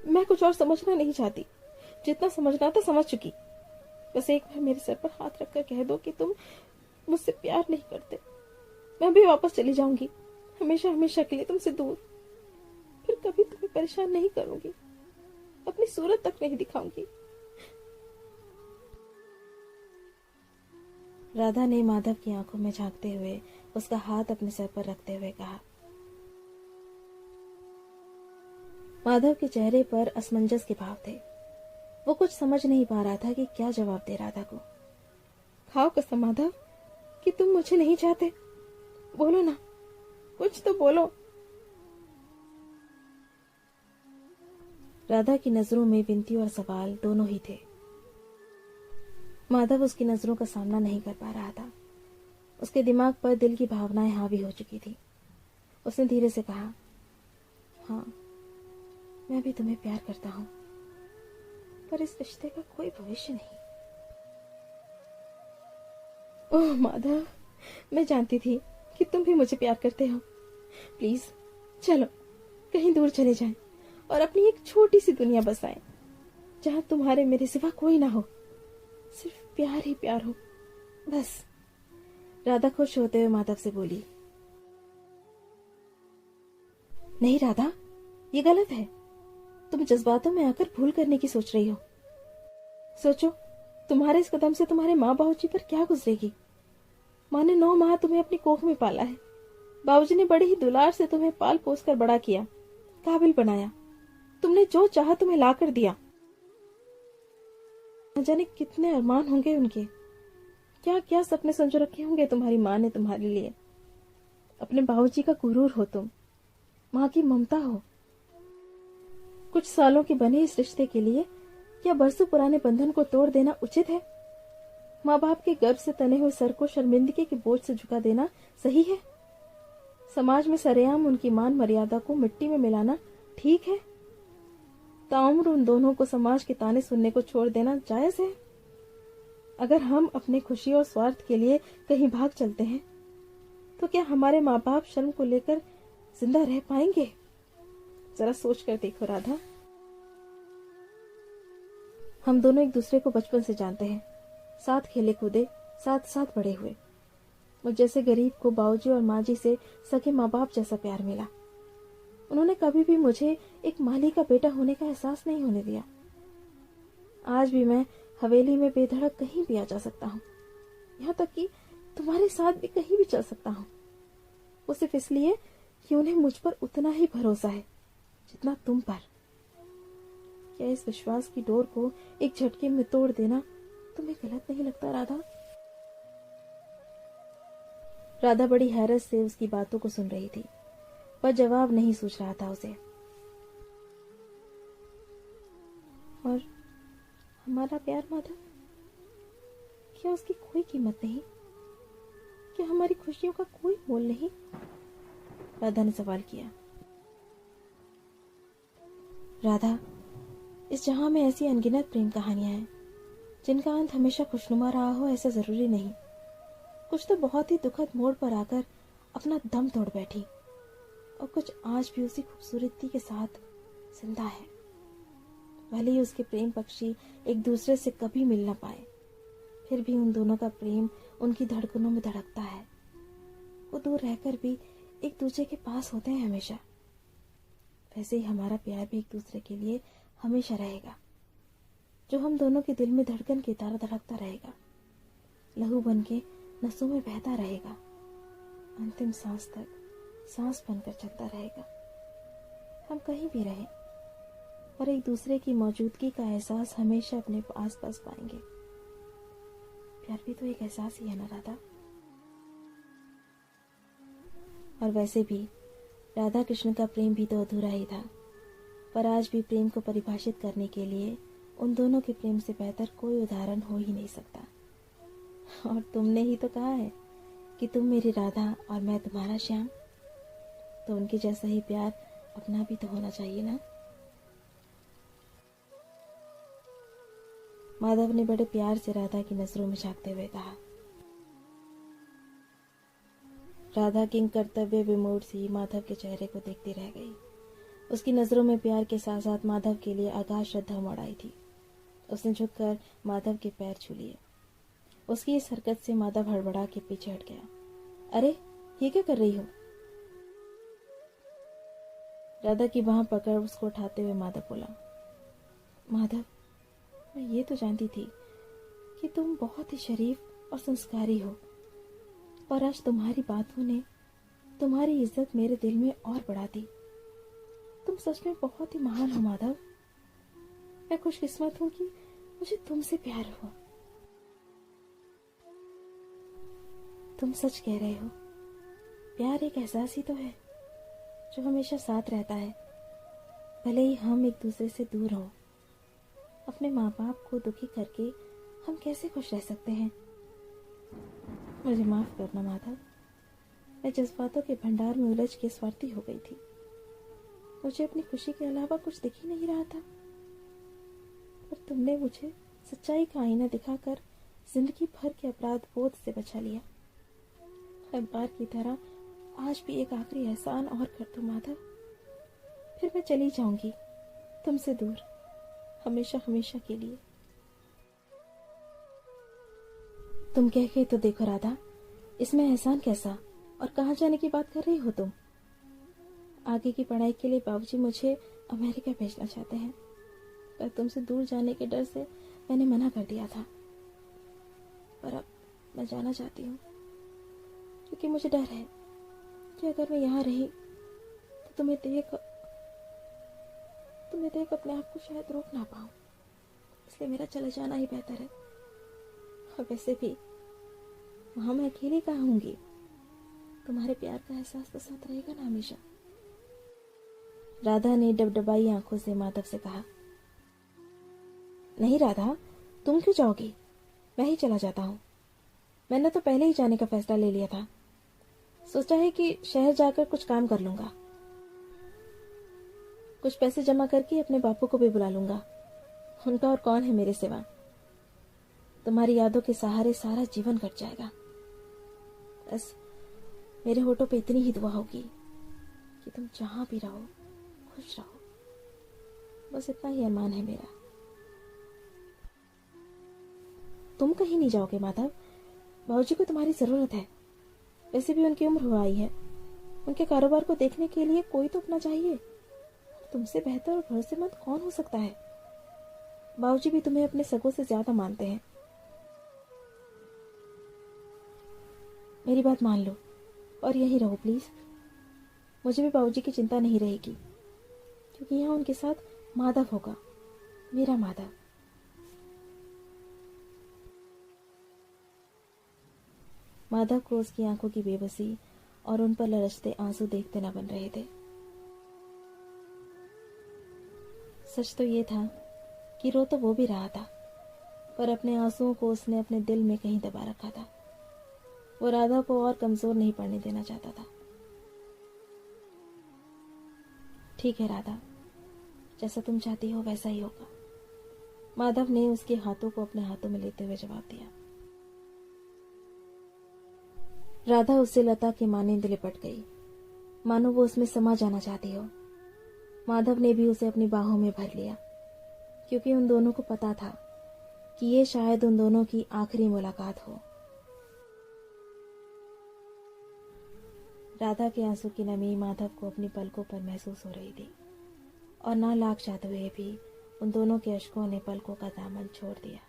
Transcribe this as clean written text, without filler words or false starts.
मैं कुछ और समझना नहीं चाहती, जितना समझना था समझ चुकी। बस एक बार मेरे सर पर हाथ रखकर कह दो कि तुम मुझसे प्यार नहीं करते। मैं भी वापस चली जाऊंगी, हमेशा हमेशा के लिए तुमसे दूर। फिर कभी तुम्हें परेशान नहीं करूंगी, अपनी सूरत तक नहीं दिखाऊंगी। राधा ने माधव की आंखों में झांकते हुए उसका हाथ अपने सर पर रखते हुए कहा। माधव के चेहरे पर असमंजस के भाव थे। वो कुछ समझ नहीं पा रहा था कि क्या जवाब दे राधा को। खाओ कसम माधव कि तुम मुझे नहीं चाहते। बोलो ना, कुछ तो बोलो। राधा की नजरों में विनती और सवाल दोनों ही थे। माधव उसकी नजरों का सामना नहीं कर पा रहा था। उसके दिमाग पर दिल की भावनाएं हावी हो चुकी थी। उसने धीरे से कहा, हाँ, मैं भी तुम्हें प्यार करता हूं, पर इस रिश्ते का कोई भविष्य नहीं। ओह माधव, मैं जानती थी कि तुम भी मुझे प्यार करते हो। प्लीज चलो कहीं दूर चले जाएं और अपनी एक छोटी सी दुनिया बसाएं, जहां तुम्हारे मेरे सिवा कोई ना हो, सिर्फ प्यार ही प्यार हो, बस। राधा खुश होते हुए माधव से बोली, नहीं राधा, ये गलत है। तुम जज्बातों में आकर भूल करने की सोच रही हो। सोचो, तुम्हारे इस कदम से तुम्हारे माँ बाबूजी पर क्या गुजरेगी। माँ ने 9 माह तुम्हें अपनी कोख में पाला है। बाबूजी ने बड़ी ही दुलार से तुम्हें पाल पोस कर बड़ा किया, काबिल बनाया। तुमने जो चाहा तुम्हें ला कर दिया। न जाने कितने अरमान होंगे उनके, क्या क्या सपने संजो रखे होंगे तुम्हारी माँ ने तुम्हारे लिए। अपने बाबूजी का गुरूर हो तुम, माँ की ममता हो। कुछ सालों के बने इस रिश्ते के लिए क्या बरसों पुराने बंधन को तोड़ देना उचित है? माँ बाप के गर्भ से तने हुए सर को शर्मिंदगी के बोझ से झुका देना सही है? समाज में सरेआम उनकी मान मर्यादा को मिट्टी में मिलाना ठीक है? ताउम्र उन दोनों को समाज के ताने सुनने को छोड़ देना जायज है? अगर हम अपने खुशी और स्वार्थ के लिए कहीं भाग चलते हैं, तो क्या हमारे माँ बाप शर्म को लेकर जिंदा रह पाएंगे? जरा सोच कर देखो राधा। हम दोनों एक दूसरे को बचपन से जानते हैं, साथ खेले कूदे, साथ साथ बड़े हुए। मुझ जैसे गरीब को बाबूजी और माँ जी से सगे माँ बाप जैसा प्यार मिला। उन्होंने कभी भी मुझे एक माली का बेटा होने का एहसास नहीं होने दिया। आज भी मैं हवेली में बेधड़क कहीं भी आ जा सकता हूँ, यहाँ तक कि तुम्हारे साथ भी कहीं भी चल सकता हूँ। वो सिर्फ इसलिए कि उन्हें मुझ पर उतना ही भरोसा है जितना तुम पर। क्या इस विश्वास की डोर को एक झटके में तोड़ देना तुम्हें गलत नहीं लगता राधा? राधा बड़ी हैरत से उसकी बातों को सुन रही थी, पर जवाब नहीं सूझ रहा था उसे। और हमारा प्यार माधव, क्या उसकी कोई कीमत नहीं? क्या हमारी खुशियों का कोई मोल नहीं? राधा ने सवाल किया। राधा, इस जहां में ऐसी अनगिनत प्रेम कहानियां हैं जिनका अंत हमेशा खुशनुमा रहा हो, ऐसा जरूरी नहीं। कुछ तो बहुत ही दुखद मोड़ पर आकर अपना दम तोड़ बैठी, और कुछ आज भी उसी खूबसूरती के साथ जिंदा है। भले ही उसके प्रेम पक्षी एक दूसरे से कभी मिल न पाए, फिर भी उन दोनों का प्रेम उनकी धड़कनों में धड़कता है। वो दूर रहकर भी एक दूसरे के पास होते हैं हमेशा। वैसे ही हमारा प्यार भी एक दूसरे के लिए हमेशा रहेगा, जो हम दोनों के दिल में धड़कन की तरह धड़कता रहेगा, लहू बन के नसों में बहता रहेगा, अंतिम सांस तक सांस बनकर चलता रहेगा। हम कहीं भी रहें और एक दूसरे की मौजूदगी का एहसास हमेशा अपने आस पास पाएंगे। प्यार भी तो एक एहसास ही है ना राधा? और वैसे भी राधा कृष्ण का प्रेम भी तो अधूरा ही था, पर आज भी प्रेम को परिभाषित करने के लिए उन दोनों के प्रेम से बेहतर कोई उदाहरण हो ही नहीं सकता। और तुमने ही तो कहा है कि तुम मेरी राधा और मैं तुम्हारा श्याम, तो उनके जैसा ही प्यार अपना भी तो होना चाहिए ना। माधव ने बड़े प्यार से राधा की नजरों में झांकते हुए कहा। राधा किंग कर्तव्य विमूढ़ सी माधव के चेहरे को देखती रह गई। उसकी नजरों में प्यार के साथ साथ माधव के लिए अगाध श्रद्धा उमड़ आई थी। उसने झुककर माधव के पैर छू लिए। उसकी इस हरकत से माधव हड़बड़ा के पीछे हट गया। अरे, ये क्या कर रही हो? राधा की बांह पकड़ उसको उठाते हुए माधव बोला। माधव, मैं ये तो जानती थी कि तुम बहुत ही शरीफ और संस्कारी हो, पर आज तुम्हारी बातों ने तुम्हारी इज्जत मेरे दिल में और बढ़ा दी। तुम सच में बहुत ही महान हो माधव। मैं खुशकिस्मत हूं कि मुझे तुमसे प्यार हुआ। तुम सच कह रहे हो। प्यार एक एहसास ही तो है जो हमेशा साथ रहता है, भले ही हम एक दूसरे से दूर हों। अपने माँ बाप को दुखी करके हम कैसे खुश रह सकते हैं? मुझे माफ करना माधव, मैं जज्बातों के भंडार में उलझ के स्वार्थी हो गई थी। मुझे अपनी खुशी के अलावा कुछ दिख ही नहीं रहा था, पर तुमने मुझे सच्चाई का आईना दिखाकर जिंदगी भर के अपराध बोध से बचा लिया। हर बार की तरह आज भी एक आखिरी एहसान और कर दो माधव, फिर मैं चली जाऊंगी तुमसे दूर, हमेशा हमेशा के लिए। तुम कह के तो देखो राधा, इसमें एहसान कैसा और कहाँ जाने की बात कर रही हो तुम? आगे की पढ़ाई के लिए बाबूजी मुझे अमेरिका भेजना चाहते हैं, पर तुमसे दूर जाने के डर से मैंने मना कर दिया था। पर अब मैं जाना चाहती हूँ, क्योंकि मुझे डर है कि अगर मैं यहाँ रही तो तुम्हें देख अपने आप को शायद रोक ना पाऊं। इसलिए मेरा चले जाना ही बेहतर है। और वैसे भी वहां मैं अकेली कहाँ होंगी? तुम्हारे प्यार का एहसास तो साथ रहेगा ना हमेशा। राधा ने डबडबाई आंखों से माधव से कहा। नहीं राधा, तुम क्यों जाओगी? मैं ही चला जाता हूँ। मैंने तो पहले ही जाने का फैसला ले लिया था। सोचा है कि शहर जाकर कुछ काम कर लूंगा, कुछ पैसे जमा करके अपने बापू को भी बुला लूंगा। उनका और कौन है मेरे सिवा। तुम्हारी यादों के सहारे सारा जीवन कट जाएगा। बस मेरे होठों पे इतनी ही दुआ होगी कि तुम जहां भी रहो खुश रहो। बस इतना ही अरमान है मेरा। तुम कहीं नहीं जाओगे माधव। बाबूजी को तुम्हारी जरूरत है। वैसे भी उनकी उम्र हो आई है। उनके कारोबार को देखने के लिए कोई तो अपना चाहिए। तुमसे बेहतर और भरोसेमंद कौन हो सकता है? बाबूजी भी तुम्हें अपने सगों से ज्यादा मानते हैं। मेरी बात मान लो और यहीं रहो प्लीज। मुझे भी बाबूजी की चिंता नहीं रहेगी, क्योंकि यहाँ उनके साथ माधव होगा, मेरा माधव। माधव को उसकी आंखों की बेबसी और उन पर लरसते आंसू देखते न बन रहे थे। सच तो ये था कि रो तो वो भी रहा था, पर अपने आंसुओं को उसने अपने दिल में कहीं दबा रखा था। वो राधा को और कमजोर नहीं पड़ने देना चाहता था। ठीक है राधा, जैसा तुम चाहती हो वैसा ही होगा, माधव ने उसके हाथों को अपने हाथों में लेते हुए जवाब दिया। राधा उससे लता के मानेंद लिपट गई, मानो वो उसमें समा जाना चाहती हो। माधव ने भी उसे अपनी बाहों में भर लिया, क्योंकि उन दोनों को पता था कि ये शायद उन दोनों की आखिरी मुलाकात हो। राधा के आंसू की नमी माधव को अपनी पलकों पर महसूस हो रही थी, और ना लाख चाहते हुए भी उन दोनों के अश्कों ने पलकों का दामन छोड़ दिया।